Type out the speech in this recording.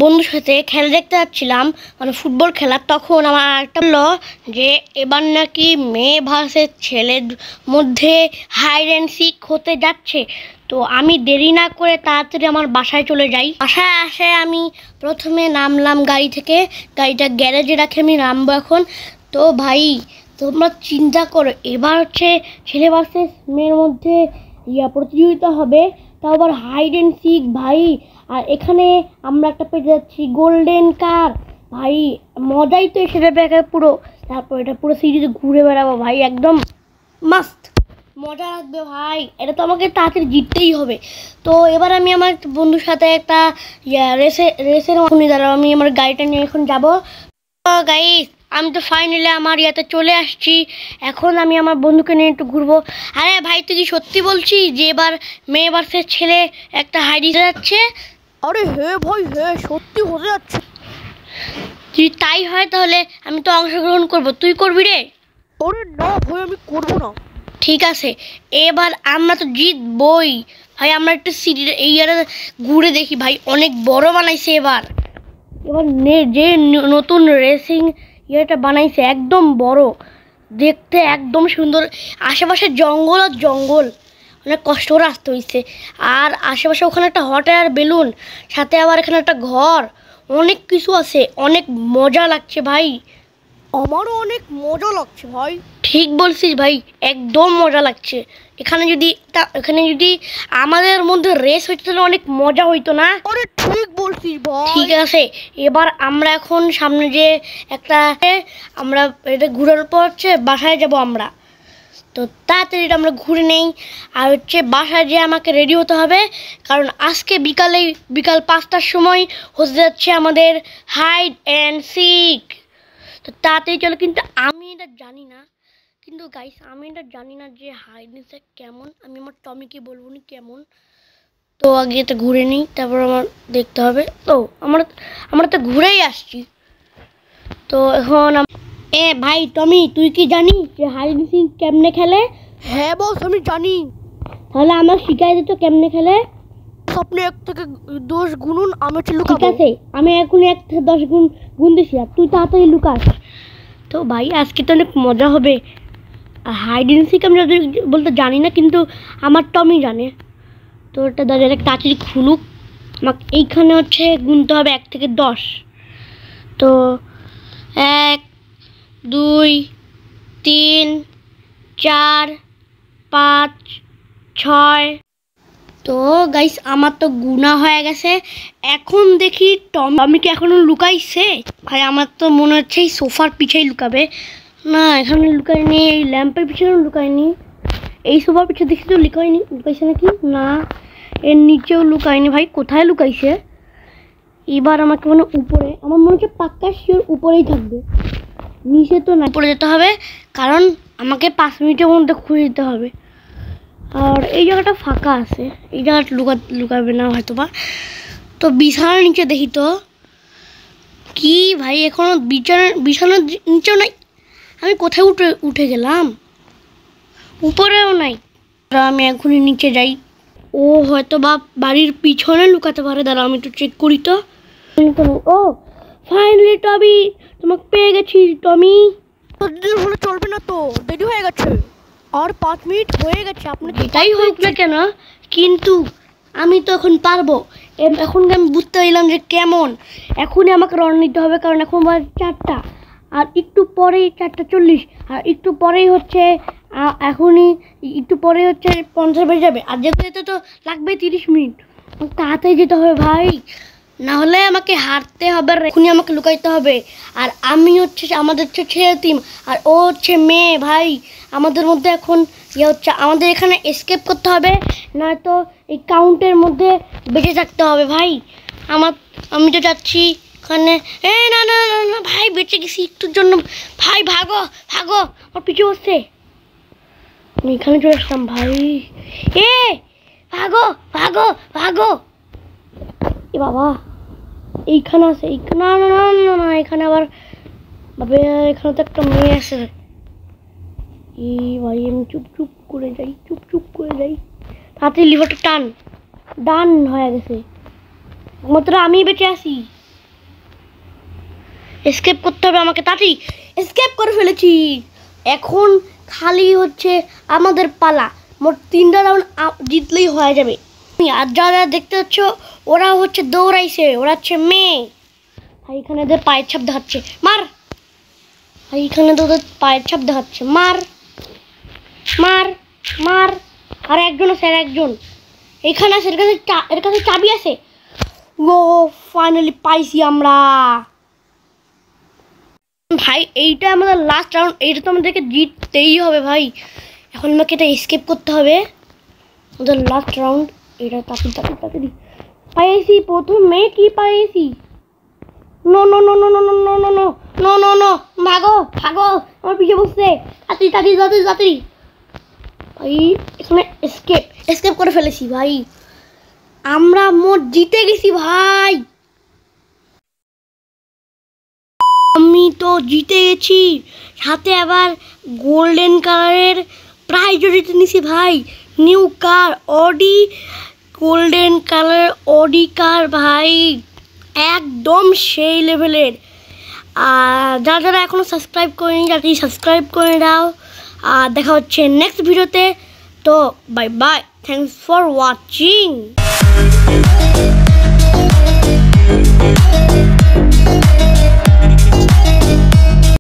বন্ধুর সাথে খেলা দেখতে যাচ্ছিলাম, মানে ফুটবল খেলা। তখন আমার একটা বললো যে এবার নাকি মেয়ে ভার্সেস ছেলের মধ্যে হাইড অ্যান্ড সিক হতে যাচ্ছে। তো আমি দেরি না করে তাড়াতাড়ি আমার বাসায় চলে যাই। বাসায় আসে আমি প্রথমে নামলাম গাড়ি থেকে, গাড়িটা গ্যারেজে রাখে আমি নামবো এখন। তো ভাই তোমরা চিন্তা করো, এবার হচ্ছে ছেলে ভার্সেস মেয়ের মধ্যে প্রতিযোগিতা হবে, তাও আবার হাইড অ্যান্ড সিক ভাই। আর এখানে আমরা একটা পেয়ে যাচ্ছি গোল্ডেন কার ভাই, মজাই তো এসে যাবে পুরো। তারপর এটা পুরো সিরিজে ঘুরে বেড়াবো ভাই, একদম মাস্ত মজা লাগবে ভাই। এটা তো আমাকে তাড়াতাড়ি জিততেই হবে। তো এবার আমি আমার বন্ধুর সাথে একটা রেসের দ্বারা আমি আমার গাড়িটা নিয়ে এখন যাবো। গাইস আমি তো ফাইনালি আমার ইয়াতে চলে আসছি। এখন আমি আমার বন্ধুকে নিয়ে একটু ঘুরবো। আরে ভাই তুই কি সত্যি বলছিস যে এবার মেয়ে ভার্সেস ছেলে একটা হাইড যাচ্ছে? আরে হে ভাই, হে সত্যি হতে যাচ্ছে। যদি তাই হয় তাহলে আমি তো অংশগ্রহণ করব, তুই করবি রে? আরে না ভাই, আমি করবো না। ঠিক আছে, এবার আমরা তো জিতবই ভাই। আমরা একটু সিটি এইটা ঘুরে দেখি ভাই, অনেক বড় বানাইছে এবার। এবার যে নতুন রেসিং ইয়েটা বানাইছে একদম বড়, দেখতে একদম সুন্দর। আশেপাশে জঙ্গল আর জঙ্গল, অনেক কষ্ট করে আসতে হয়েছে। আর আশেপাশে ওখানে একটা হট এয়ার বেলুন, সাথে আবার এখানে একটা ঘর, অনেক কিছু আছে। অনেক মজা লাগছে ভাই, আমারও অনেক মজা লাগছে ভাই। ঠিক বলছিস ভাই, একদম মজা লাগছে। এখানে যদি আমাদের মধ্যে রেস হইতো তাহলে অনেক মজা হইতো না? আরে ঠিক বলছিস ভাই। ঠিক আছে, এবার আমরা এখন সামনে যে একটা আমরা এটা ঘুরার পর হচ্ছে বাসায় যাব আমরা। তো তাড়াতাড়ি আমরা ঘুরে নেই। আর হচ্ছে বাসায় যেয়ে আমাকে রেডি হতে হবে, কারণ আজকে বিকাল 5টার সময় হতে যাচ্ছে আমাদের হাইড অ্যান্ড সিক। তো তাড়াতাড়ি চলো। কিন্তু আমি এটা জানি না, কিন্তু গাইস আমি এটা জানি না যে হাইড অ্যান্ড সিক কেমন। আমি আমার টমিকে বলবো নি কেমন। তো আগে এটা ঘুরে নিই, তারপর আমার দেখতে হবে। তো আমরা তো ঘুরেই আসছি। তো এখন ভাই টমি, তুই কি জানিস যে হাইড অ্যান্ড সিক কেমনে খেলে? হ্যাঁ বস, আমি জানি। তাহলে আমার শিখাই দিত কেমনে খেলে। আপনি 1 থেকে 10 গুনুন, আমি হচ্ছে ঠিক লুকাবো। আছে, আমি এখন 1 থেকে 10 গুণ দিছি, আর তুই তাড়াতাড়ি লুকাস। তো ভাই আজকে তো অনেক মজা হবে। আর হাইড অ্যান্ড সিক আমি বলতে জানি না, কিন্তু আমার টমি জানে। তো এটা দাঁড়িয়ে একটা তাড়াতাড়ি খুলুক। আমাকে এইখানে হচ্ছে গুনতে হবে 1 থেকে 10। তো 1 2 3 4 5 6। তো গাইস আমার তো গুণা হয়ে গেছে। এখন দেখি টমিকে এখনো লুকাইছে ভাই। আমার তো মনে হচ্ছে এই সোফার পিছেই লুকাবে। না, এখানে লুকায়নি, এই ল্যাম্পের পিছনেও লুকায়নি, এই সোফার পিছনে দেখি তো লুকাইছে নাকি? না, এর নিচেও লুকায়নি ভাই। কোথায় লুকাইছে? এবার আমাকে মনে উপরে, আমার মনে হচ্ছে পাক্কা শিওর উপরেই থাকবে, নিচে তো না। উপরে যেতে হবে, কারণ আমাকে 5 মিনিটের মধ্যে খুঁজে দিতে হবে। আর এই জায়গাটা ফাঁকা আছে, এই জায়গাটা লুকাবে না হয়তো বা। তো বিছানার নিচে দেখি তো কি ভাই, এখনো বিছানার নিচেও নাই। আমি কোথায় উঠে গেলাম? উপরেও নাই। আমি এখনই নিচে যাই। ও হয়তো বা বাড়ির পিছনে লুকাতে পারে, দাঁড়াও আমি একটু চেক করি তো। ও ফাইনালি টমি, তোমাকে পেয়ে গেছি টমি। দেরি হলে চলবে না তো, দেরি হয়ে গেছে। আর 5 মিনিট হয়ে গেছে। আপনি এটাই হোক না কেন, কিন্তু আমি তো এখন পারবো। এখন আমি বুঝতে পারলাম যে কেমন। এখনই আমাকে রওনা নিতে হবে, কারণ এখন বাজে 4টা, আর একটু পরেই 4:40, আর একটু পরেই হচ্ছে এখনই একটু পরেই হচ্ছে 50 বেজে যাবে। আর যেতে যেতে তো লাগবে 30 মিনিট। তাড়াতাড়ি যেতে হবে ভাই, না হলে আমাকে হারতে হবে। এখনই আমাকে লুকাইতে হবে। আর আমি হচ্ছে আমাদের হচ্ছে ছেলে টিম, আর ও হচ্ছে মেয়ে ভাই। আমাদের মধ্যে এখন হচ্ছে আমাদের এখানে এসকেপ করতে হবে, নয়তো এই কাউন্টের মধ্যে বেঁচে থাকতে হবে ভাই। আমি তো যাচ্ছি এখানে। না না না না ভাই, বেঁচে গেছি একটুর জন্য ভাই। ভাগো ভাগো, আমার পিছু বসছে। আমি এখানে চলে আসলাম ভাই। ভাগো ভাগো ভাগো। এ বাবা, এইখানে আছে। না না না না না, এখানে আবার বাবা, এখানে তো একটা মেয়ে আছে। এই ভাই আমি চুপ করে যাই। তাড়াতাড়ি লিভারটা টান, ডান হয়ে গেছে। মাত্র আমি বেঁচে আছি। এসকেপ করতে হবে আমাকে, তাড়াতাড়ি এসকেপ করে ফেলেছি। এখন খালি হচ্ছে আমাদের পালা, মোট 3টা রাউন্ড জিতলেই হয়ে যাবে। আর যারা দেখতে পাচ্ছ ওরা হচ্ছে দৌড়াইছে, ওরা হচ্ছে মেয়ে। ভাই এখানে ওদের পায়ের ছাপ দেখাচ্ছে, মার। ভাই এখানে তো ওদের পায়ের ছাপ দেখাচ্ছে, মার মার মার। আর একজন আছে, আর একজন এখানে আছে, এর কাছে চাবি আছে। ও ফাইনালি পাইছি আমরা। ভাই এইটা আমাদের লাস্ট রাউন্ড, এইটা তো আমাদেরকে জিততেই হবে ভাই। এখন আমাকে এটা এসকেপ করতে হবে, আমাদের লাস্ট রাউন্ড। এটা তাড়াতাড়ি পাইছি, প্রথমে কি পাইছি। No no no no no no no no no no no no, ভাগো ভাগো, আমার পিছিয়ে বসছে। তাড়াতাড়ি ভাই এখানে এসকেপ করে ফেলেছি ভাই। আমরা মোট জিতে গেছি ভাই, আমি তো জিতে গেছি। সাথে আবার গোল্ডেন কালারের প্রাইজও জিতে নিছি ভাই। New car Audi, golden colour Audi car ভাই, একদম সেই লেভেলের। আর যারা এখনও সাবস্ক্রাইব করেনি তাড়াতাড়ি সাবস্ক্রাইব করে দাও। আর দেখা হচ্ছে নেক্সট ভিডিওতে। তো bye bye, thanks for watching.